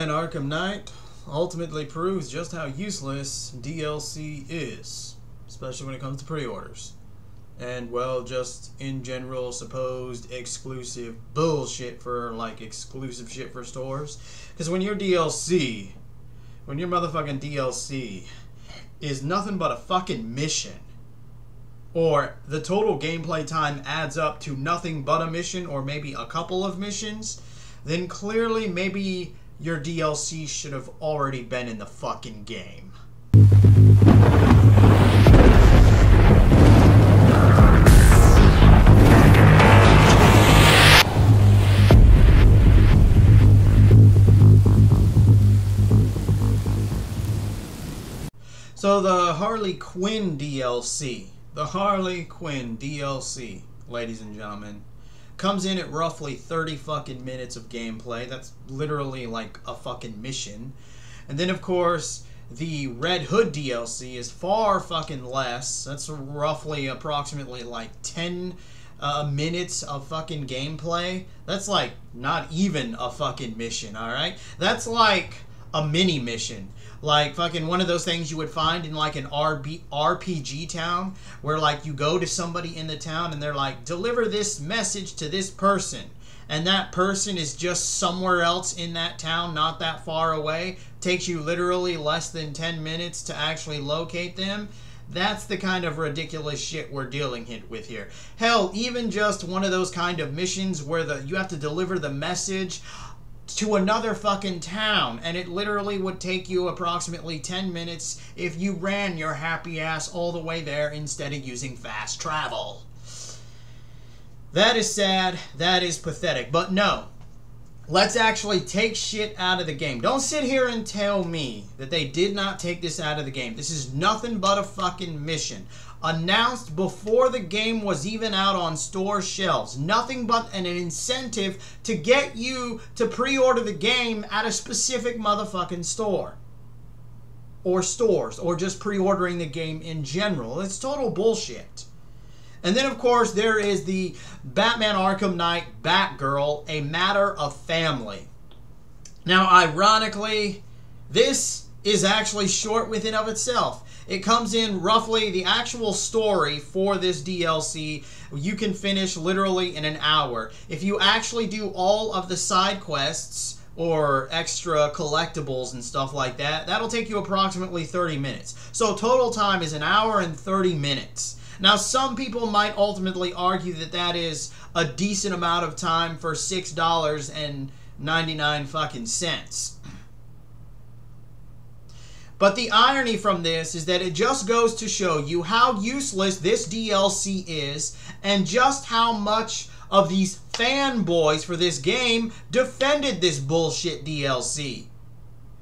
And Arkham Knight ultimately proves just how useless DLC is, especially when it comes to pre-orders. And, well, just in general supposed exclusive bullshit for, like, exclusive shit for stores. Because when your DLC, when your motherfucking DLC is nothing but a fucking mission, or the total gameplay time adds up to nothing but a mission, or maybe a couple of missions, then clearly maybe your DLC should have already been in the fucking game. So the Harley Quinn DLC, ladies and gentlemen, comes in at roughly 30 fucking minutes of gameplay. That's literally like a fucking mission. And then, of course, the Red Hood DLC is far fucking less. That's roughly approximately like 10 minutes of fucking gameplay. That's like not even a fucking mission, alright? That's like a mini mission. Like fucking one of those things you would find in like an RPG town where like you go to somebody in the town and they're like, deliver this message to this person. And that person is just somewhere else in that town, not that far away. Takes you literally less than 10 minutes to actually locate them. That's the kind of ridiculous shit we're dealing with here. Hell, even just one of those kind of missions where you have to deliver the message to another fucking town, and it literally would take you approximately 10 minutes if you ran your happy ass all the way there instead of using fast travel. That is sad. That is pathetic. But no, let's actually take shit out of the game. Don't sit here and tell me that they did not take this out of the game. This is nothing but a fucking mission. Announced before the game was even out on store shelves. Nothing but an incentive to get you to pre-order the game at a specific motherfucking store. Or stores. Or just pre-ordering the game in general. It's total bullshit. And then, of course, there is the Batman Arkham Knight Batgirl, A Matter of Family. Now, ironically, this is actually short within of itself. It comes in roughly the actual story for this DLC. You can finish literally in an hour. If you actually do all of the side quests or extra collectibles and stuff like that, that'll take you approximately 30 minutes. So total time is an hour and 30 minutes. Now, some people might ultimately argue that that is a decent amount of time for $6.99 fucking cents. But the irony from this is that it just goes to show you how useless this DLC is and just how much of these fanboys for this game defended this bullshit DLC.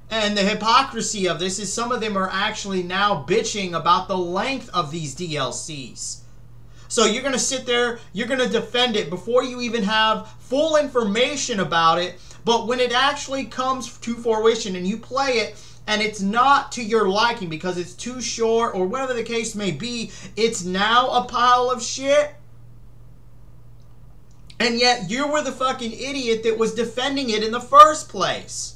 And the hypocrisy of this is some of them are actually now bitching about the length of these DLCs. So you're going to sit there, you're going to defend it before you even have full information about it. But when it actually comes to fruition and you play it, and it's not to your liking because it's too short or whatever the case may be, it's now a pile of shit. And yet you were the fucking idiot that was defending it in the first place.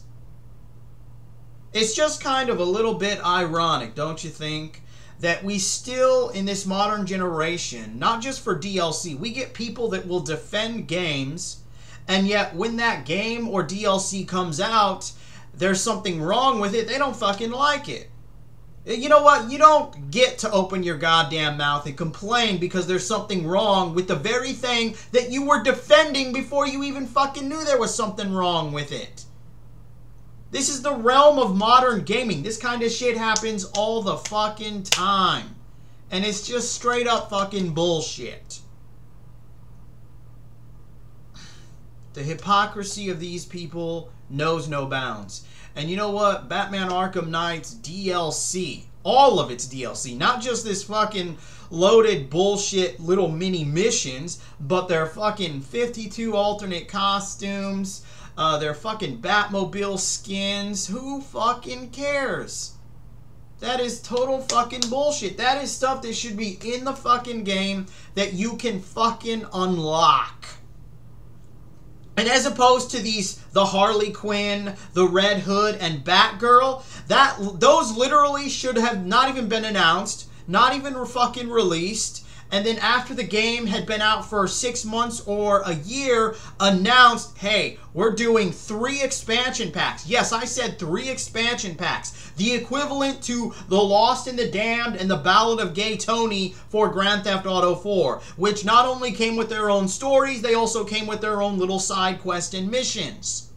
It's just kind of a little bit ironic, don't you think? That we still, in this modern generation, not just for DLC, we get people that will defend games, and yet when that game or DLC comes out, there's something wrong with it, they don't fucking like it. You know what? You don't get to open your goddamn mouth and complain because there's something wrong with the very thing that you were defending before you even fucking knew there was something wrong with it. This is the realm of modern gaming. This kind of shit happens all the fucking time. And it's just straight up fucking bullshit. The hypocrisy of these people knows no bounds. And you know what? Batman Arkham Knight's DLC, all of its DLC, not just this fucking loaded bullshit little mini missions, but their fucking 52 alternate costumes, their fucking Batmobile skins. Who fucking cares? That is total fucking bullshit. That is stuff that should be in the fucking game that you can fucking unlock. And as opposed to the Harley Quinn, the Red Hood, and Batgirl, those literally should have not even been announced, not even fucking released, and then after the game had been out for 6 months or a year, announced, hey, we're doing 3 expansion packs. Yes, I said 3 expansion packs. The equivalent to The Lost and the Damned and The Ballad of Gay Tony for Grand Theft Auto 4, which not only came with their own stories, they also came with their own little side quests and missions.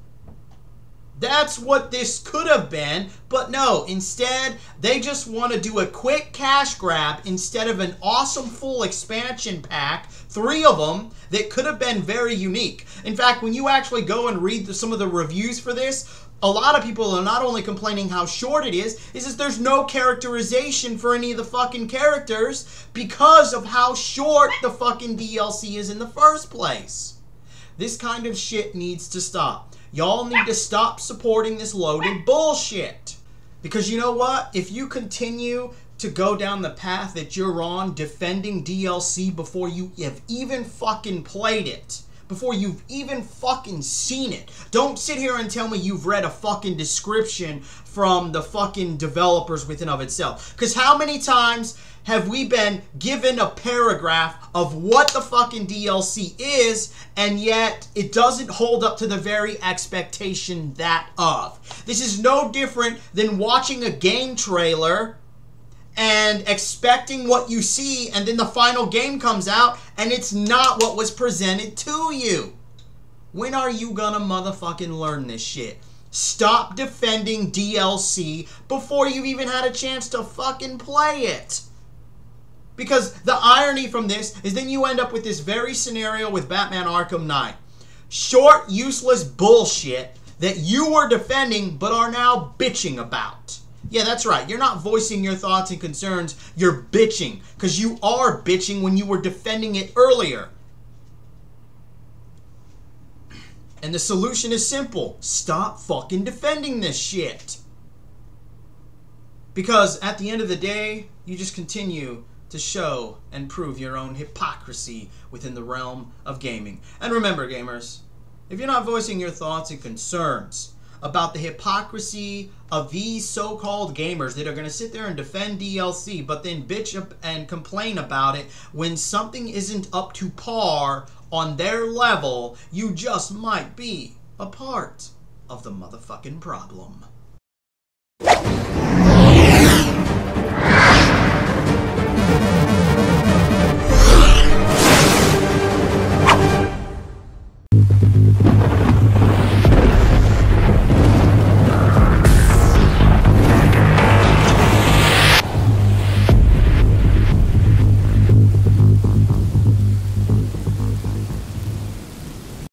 That's what this could have been, but no, instead, they just want to do a quick cash grab instead of an awesome full expansion pack, 3 of them, that could have been very unique. In fact, when you actually go and read some of the reviews for this, a lot of people are not only complaining how short it is that there's no characterization for any of the fucking characters because of how short the fucking DLC is in the first place. This kind of shit needs to stop. Y'all need to stop supporting this loaded bullshit. Because you know what? If you continue to go down the path that you're on, defending DLC before you have even fucking played it, before you've even fucking seen it, don't sit here and tell me you've read a fucking description from the fucking developers within of itself. Because how many times have we been given a paragraph of what the fucking DLC is, and yet it doesn't hold up to the very expectation that of? This is no different than watching a game trailer and expecting what you see, and then the final game comes out and it's not what was presented to you. When are you gonna motherfucking learn this shit? Stop defending DLC before you've even had a chance to fucking play it. Because the irony from this is then you end up with this very scenario with Batman Arkham Knight. Short, useless bullshit that you were defending but are now bitching about. Yeah, that's right. You're not voicing your thoughts and concerns. You're bitching. Because you are bitching when you were defending it earlier. And the solution is simple. Stop fucking defending this shit. Because at the end of the day, you just continue to show and prove your own hypocrisy within the realm of gaming. And remember, gamers, if you're not voicing your thoughts and concerns about the hypocrisy of these so-called gamers that are going to sit there and defend DLC but then bitch up and complain about it when something isn't up to par on their level, you just might be a part of the motherfucking problem.